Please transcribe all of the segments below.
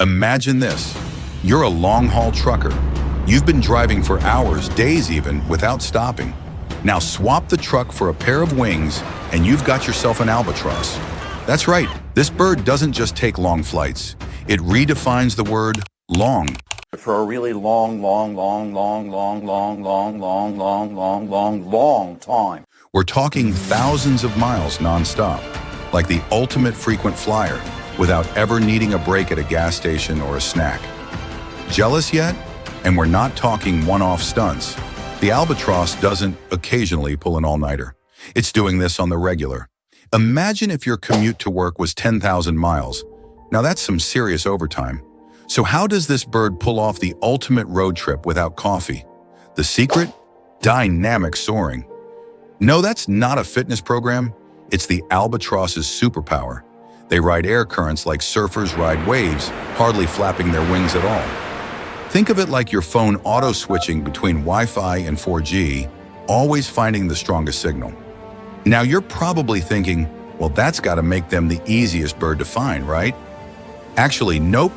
Imagine this. You're a long-haul trucker. You've been driving for hours, days even, without stopping. Now swap the truck for a pair of wings, and you've got yourself an albatross. That's right, this bird doesn't just take long flights. It redefines the word long. For a really long time. We're talking thousands of miles nonstop, like the ultimate frequent flyer, without ever needing a break at a gas station or a snack. Jealous yet? And we're not talking one-off stunts. The Albatross doesn't occasionally pull an all-nighter. It's doing this on the regular. Imagine if your commute to work was 10,000 miles. Now that's some serious overtime. So how does this bird pull off the ultimate road trip without coffee? The secret? Dynamic soaring. No, that's not a fitness program. It's the Albatross's superpower. They ride air currents like surfers ride waves, hardly flapping their wings at all. Think of it like your phone auto-switching between Wi-Fi and 4G, always finding the strongest signal. Now you're probably thinking, well, that's got to make them the easiest bird to find, right? Actually, nope.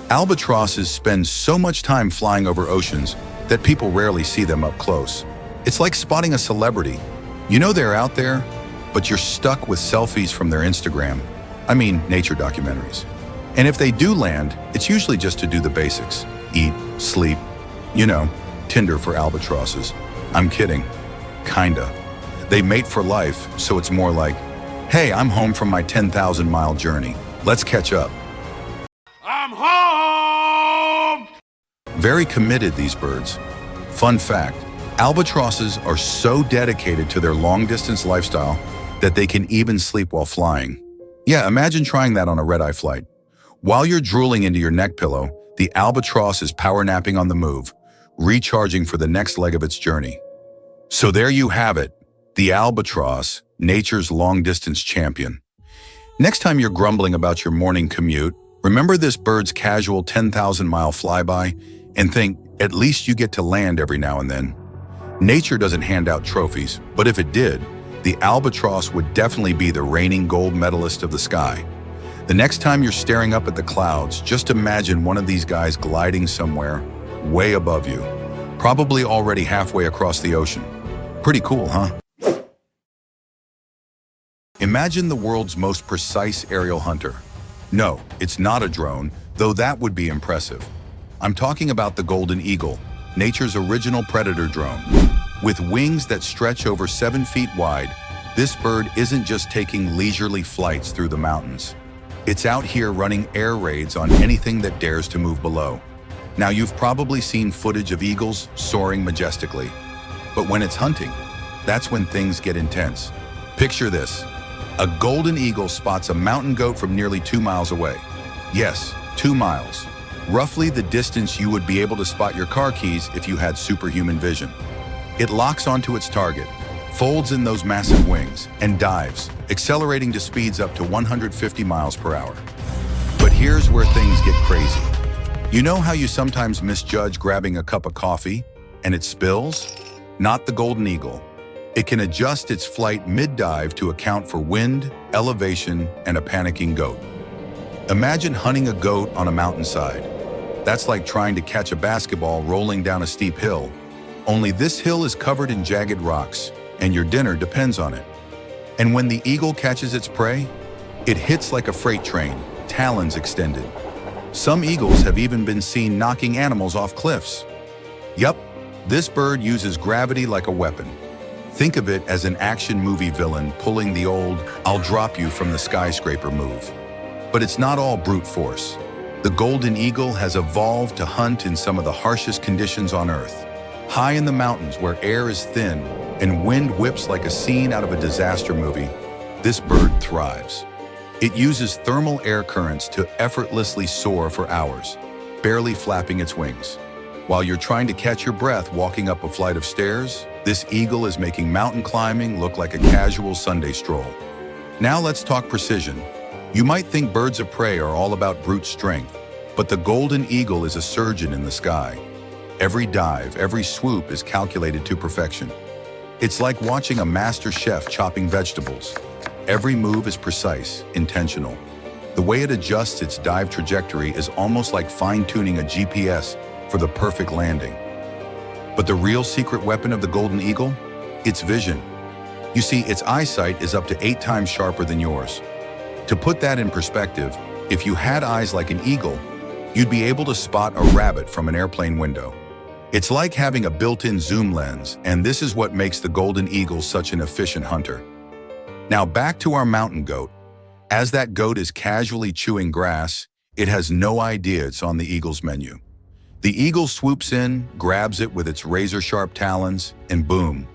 Albatrosses spend so much time flying over oceans that people rarely see them up close. It's like spotting a celebrity. You know they're out there, but you're stuck with selfies from their Instagram. I mean, nature documentaries. And if they do land, it's usually just to do the basics. Eat, sleep, you know, Tinder for albatrosses. I'm kidding. Kinda. They mate for life, so it's more like, hey, I'm home from my 10,000-mile journey. Let's catch up. I'm home! Very committed, these birds. Fun fact, albatrosses are so dedicated to their long-distance lifestyle that they can even sleep while flying. Yeah, imagine trying that on a red-eye flight. While you're drooling into your neck pillow, the albatross is power napping on the move, recharging for the next leg of its journey. So there you have it, the albatross, nature's long-distance champion. Next time you're grumbling about your morning commute, remember this bird's casual 10,000-mile flyby and think, at least you get to land every now and then. Nature doesn't hand out trophies, but if it did, the albatross would definitely be the reigning gold medalist of the sky. The next time you're staring up at the clouds, just imagine one of these guys gliding somewhere way above you, probably already halfway across the ocean. Pretty cool, huh? Imagine the world's most precise aerial hunter. No, it's not a drone, though that would be impressive. I'm talking about the golden eagle, nature's original predator drone. With wings that stretch over 7 feet wide, this bird isn't just taking leisurely flights through the mountains. It's out here running air raids on anything that dares to move below. Now you've probably seen footage of eagles soaring majestically. But when it's hunting, that's when things get intense. Picture this. A golden eagle spots a mountain goat from nearly 2 miles away. Yes, 2 miles. Roughly the distance you would be able to spot your car keys if you had superhuman vision. It locks onto its target, folds in those massive wings, and dives, accelerating to speeds up to 150 miles per hour. But here's where things get crazy. You know how you sometimes misjudge grabbing a cup of coffee and it spills? Not the golden eagle. It can adjust its flight mid-dive to account for wind, elevation, and a panicking goat. Imagine hunting a goat on a mountainside. That's like trying to catch a basketball rolling down a steep hill. Only this hill is covered in jagged rocks, and your dinner depends on it. And when the eagle catches its prey, it hits like a freight train, talons extended. Some eagles have even been seen knocking animals off cliffs. Yup, this bird uses gravity like a weapon. Think of it as an action movie villain pulling the old, "I'll drop you from the skyscraper" move. But it's not all brute force. The golden eagle has evolved to hunt in some of the harshest conditions on Earth. High in the mountains where air is thin and wind whips like a scene out of a disaster movie, this bird thrives. It uses thermal air currents to effortlessly soar for hours, barely flapping its wings. While you're trying to catch your breath walking up a flight of stairs, this eagle is making mountain climbing look like a casual Sunday stroll. Now let's talk precision. You might think birds of prey are all about brute strength, but the golden eagle is a surgeon in the sky. Every dive, every swoop is calculated to perfection. It's like watching a master chef chopping vegetables. Every move is precise, intentional. The way it adjusts its dive trajectory is almost like fine-tuning a GPS for the perfect landing. But the real secret weapon of the golden eagle? Its vision. You see, its eyesight is up to 8 times sharper than yours. To put that in perspective, if you had eyes like an eagle, you'd be able to spot a rabbit from an airplane window. It's like having a built-in zoom lens, and this is what makes the golden eagle such an efficient hunter. Now back to our mountain goat. As that goat is casually chewing grass, it has no idea it's on the eagle's menu. The eagle swoops in, grabs it with its razor-sharp talons, and boom,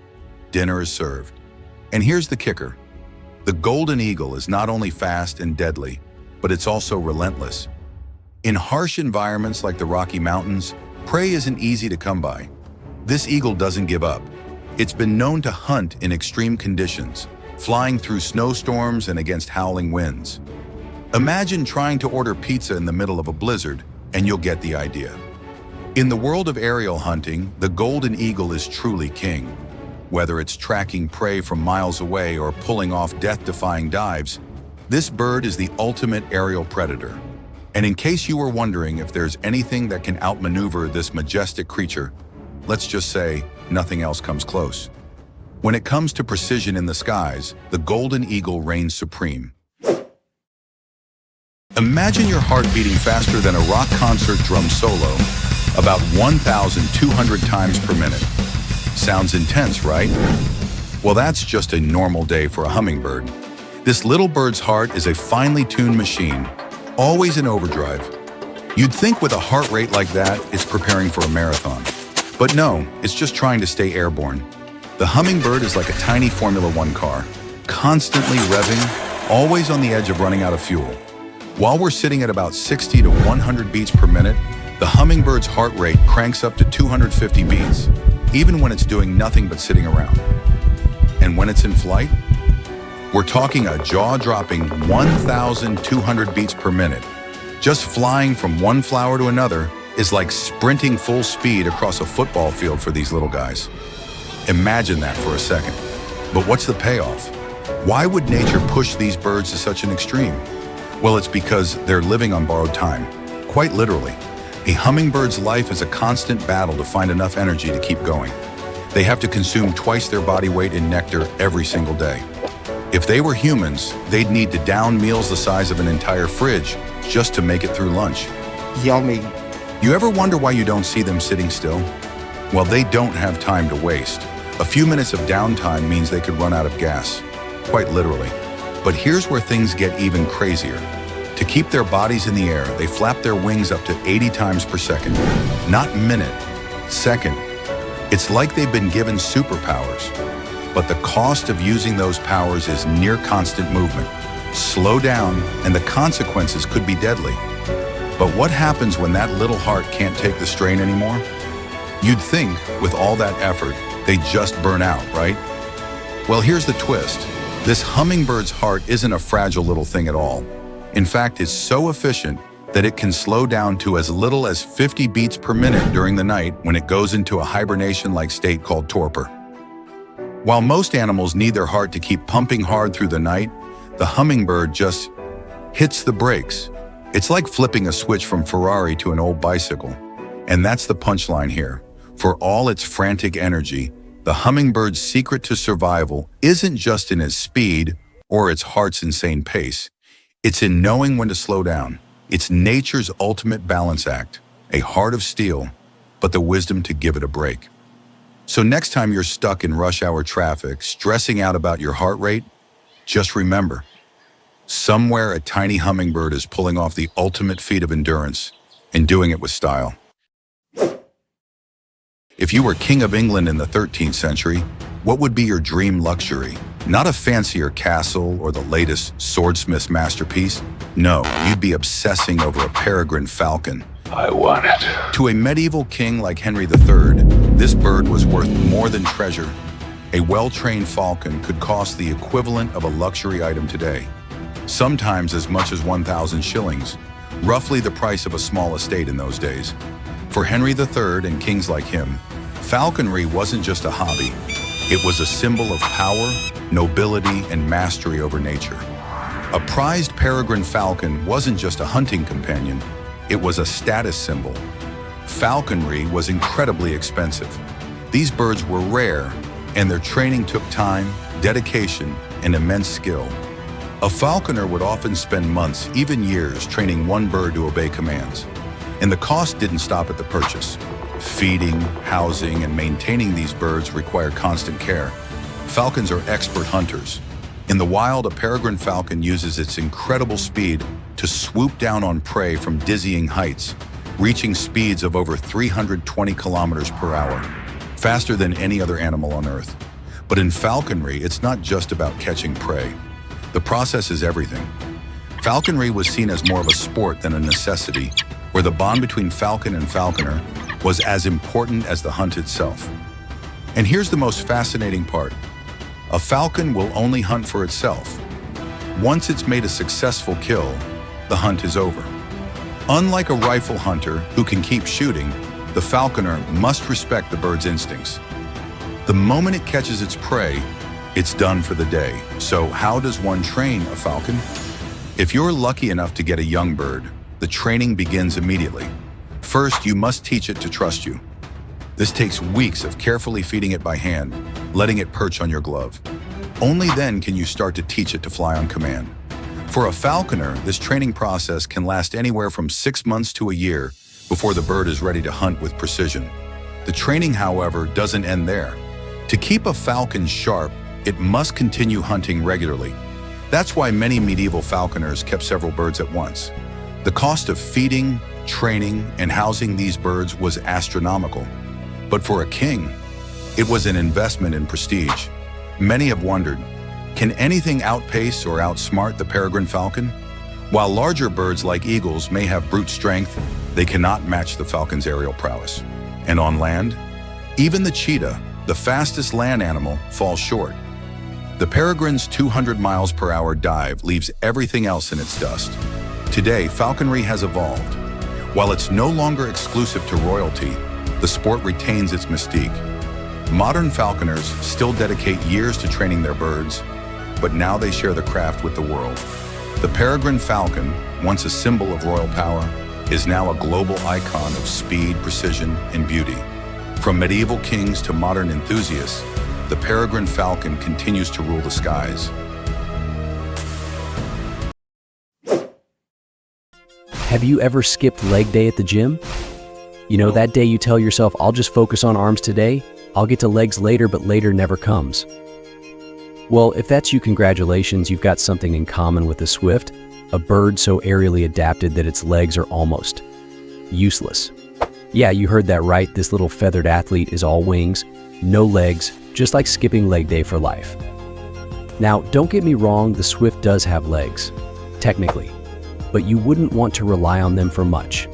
dinner is served. And here's the kicker. The golden eagle is not only fast and deadly, but it's also relentless. In harsh environments like the Rocky Mountains, prey isn't easy to come by. This eagle doesn't give up. It's been known to hunt in extreme conditions, flying through snowstorms and against howling winds. Imagine trying to order pizza in the middle of a blizzard, and you'll get the idea. In the world of aerial hunting, the golden eagle is truly king. Whether it's tracking prey from miles away or pulling off death-defying dives, this bird is the ultimate aerial predator. And in case you were wondering if there's anything that can outmaneuver this majestic creature, let's just say nothing else comes close. When it comes to precision in the skies, the golden eagle reigns supreme. Imagine your heart beating faster than a rock concert drum solo, about 1,200 times per minute. Sounds intense, right? Well, that's just a normal day for a hummingbird. This little bird's heart is a finely tuned machine, always in overdrive. You'd think with a heart rate like that, it's preparing for a marathon. But no, it's just trying to stay airborne. The hummingbird is like a tiny Formula One car, constantly revving, always on the edge of running out of fuel. While we're sitting at about 60 to 100 beats per minute, the hummingbird's heart rate cranks up to 250 beats, even when it's doing nothing but sitting around. And when it's in flight, we're talking a jaw-dropping 1,200 beats per minute. Just flying from one flower to another is like sprinting full speed across a football field for these little guys. Imagine that for a second. But what's the payoff? Why would nature push these birds to such an extreme? Well, it's because they're living on borrowed time, quite literally. A hummingbird's life is a constant battle to find enough energy to keep going. They have to consume twice their body weight in nectar every single day. If they were humans, they'd need to down meals the size of an entire fridge just to make it through lunch. Yummy. You ever wonder why you don't see them sitting still? Well, they don't have time to waste. A few minutes of downtime means they could run out of gas, quite literally. But here's where things get even crazier. To keep their bodies in the air, they flap their wings up to 80 times per second. Not minute, second. It's like they've been given superpowers. But the cost of using those powers is near constant movement. Slow down, and the consequences could be deadly. But what happens when that little heart can't take the strain anymore? You'd think, with all that effort, they'd just burn out, right? Well, here's the twist. This hummingbird's heart isn't a fragile little thing at all. In fact, it's so efficient that it can slow down to as little as 50 beats per minute during the night when it goes into a hibernation-like state called torpor. While most animals need their heart to keep pumping hard through the night, the hummingbird just hits the brakes. It's like flipping a switch from Ferrari to an old bicycle. And that's the punchline here. For all its frantic energy, the hummingbird's secret to survival isn't just in its speed or its heart's insane pace. It's in knowing when to slow down. It's nature's ultimate balance act, a heart of steel, but the wisdom to give it a break. So next time you're stuck in rush hour traffic, stressing out about your heart rate, just remember, somewhere a tiny hummingbird is pulling off the ultimate feat of endurance and doing it with style. If you were King of England in the 13th century, what would be your dream luxury? Not a fancier castle or the latest swordsmith's masterpiece. No, you'd be obsessing over a Peregrine Falcon. I want it. To a medieval king like Henry III, this bird was worth more than treasure. A well-trained falcon could cost the equivalent of a luxury item today, sometimes as much as 1,000 shillings, roughly the price of a small estate in those days. For Henry III and kings like him, falconry wasn't just a hobby. It was a symbol of power, nobility, and mastery over nature. A prized peregrine falcon wasn't just a hunting companion, it was a status symbol. Falconry was incredibly expensive. These birds were rare, and their training took time, dedication, and immense skill. A falconer would often spend months, even years, training one bird to obey commands. And the cost didn't stop at the purchase. Feeding, housing, and maintaining these birds require constant care. Falcons are expert hunters. In the wild, a peregrine falcon uses its incredible speed to swoop down on prey from dizzying heights, reaching speeds of over 320 kilometers per hour, faster than any other animal on Earth. But in falconry, it's not just about catching prey. The process is everything. Falconry was seen as more of a sport than a necessity, where the bond between falcon and falconer was as important as the hunt itself. And here's the most fascinating part. A falcon will only hunt for itself. Once it's made a successful kill, the hunt is over. Unlike a rifle hunter who can keep shooting, the falconer must respect the bird's instincts. The moment it catches its prey, it's done for the day. So how does one train a falcon? If you're lucky enough to get a young bird, the training begins immediately. First, you must teach it to trust you. This takes weeks of carefully feeding it by hand, letting it perch on your glove. Only then can you start to teach it to fly on command. For a falconer, this training process can last anywhere from 6 months to a year before the bird is ready to hunt with precision. The training, however, doesn't end there. To keep a falcon sharp, it must continue hunting regularly. That's why many medieval falconers kept several birds at once. The cost of feeding, training, and housing these birds was astronomical. But for a king, it was an investment in prestige. Many have wondered, can anything outpace or outsmart the peregrine falcon? While larger birds like eagles may have brute strength, they cannot match the falcon's aerial prowess. And on land, even the cheetah, the fastest land animal, falls short. The peregrine's 200 miles per hour dive leaves everything else in its dust. Today, falconry has evolved. While it's no longer exclusive to royalty, the sport retains its mystique. Modern falconers still dedicate years to training their birds, but now they share the craft with the world. The peregrine falcon, once a symbol of royal power, is now a global icon of speed, precision, and beauty. From medieval kings to modern enthusiasts, the peregrine falcon continues to rule the skies. Have you ever skipped leg day at the gym? You know, that day you tell yourself, I'll just focus on arms today, I'll get to legs later, but later never comes. Well, if that's you, congratulations, you've got something in common with the swift, a bird so aerially adapted that its legs are almost useless. Yeah, you heard that right, this little feathered athlete is all wings, no legs, just like skipping leg day for life. Now, don't get me wrong, the swift does have legs, technically, but you wouldn't want to rely on them for much.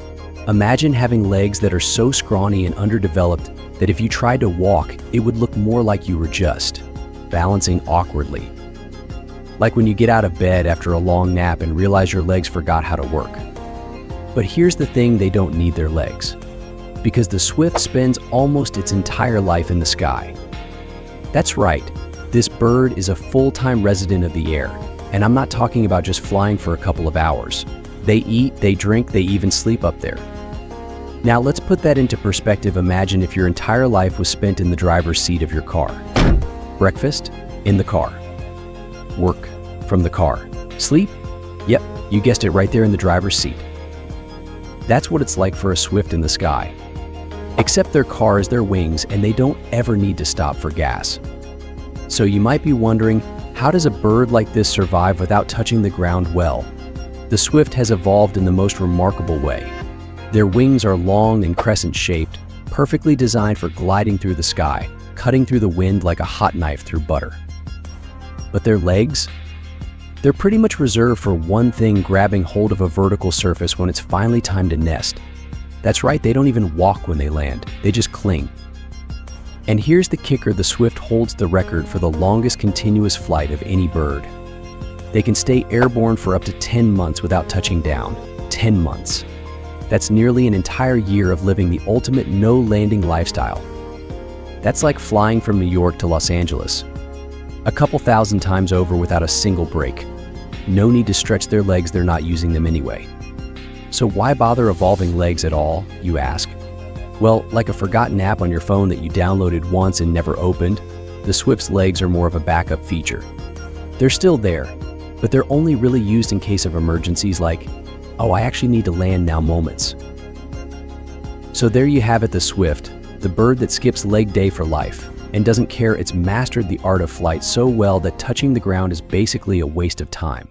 Imagine having legs that are so scrawny and underdeveloped that if you tried to walk, it would look more like you were just balancing awkwardly. Like when you get out of bed after a long nap and realize your legs forgot how to work. But here's the thing, they don't need their legs, because the swift spends almost its entire life in the sky. That's right, this bird is a full-time resident of the air, and I'm not talking about just flying for a couple of hours. They eat, they drink, they even sleep up there. Now let's put that into perspective. Imagine if your entire life was spent in the driver's seat of your car. Breakfast? In the car. Work? From the car. Sleep? Yep, you guessed it, right there in the driver's seat. That's what it's like for a swift in the sky. Except their car is their wings, and they don't ever need to stop for gas. So you might be wondering, how does a bird like this survive without touching the ground? Well, the swift has evolved in the most remarkable way. Their wings are long and crescent-shaped, perfectly designed for gliding through the sky, cutting through the wind like a hot knife through butter. But their legs? They're pretty much reserved for one thing: grabbing hold of a vertical surface when it's finally time to nest. That's right, they don't even walk when they land, they just cling. And here's the kicker, the swift holds the record for the longest continuous flight of any bird. They can stay airborne for up to 10 months without touching down. 10 months. That's nearly an entire year of living the ultimate no-landing lifestyle. That's like flying from New York to Los Angeles, a couple thousand times over without a single break. No need to stretch their legs, they're not using them anyway. So why bother evolving legs at all, you ask? Well, like a forgotten app on your phone that you downloaded once and never opened, the Swift's legs are more of a backup feature. They're still there, but they're only really used in case of emergencies like, oh, I actually need to land now moments. So there you have it, the Swift, the bird that skips leg day for life and doesn't care. It's mastered the art of flight so well that touching the ground is basically a waste of time.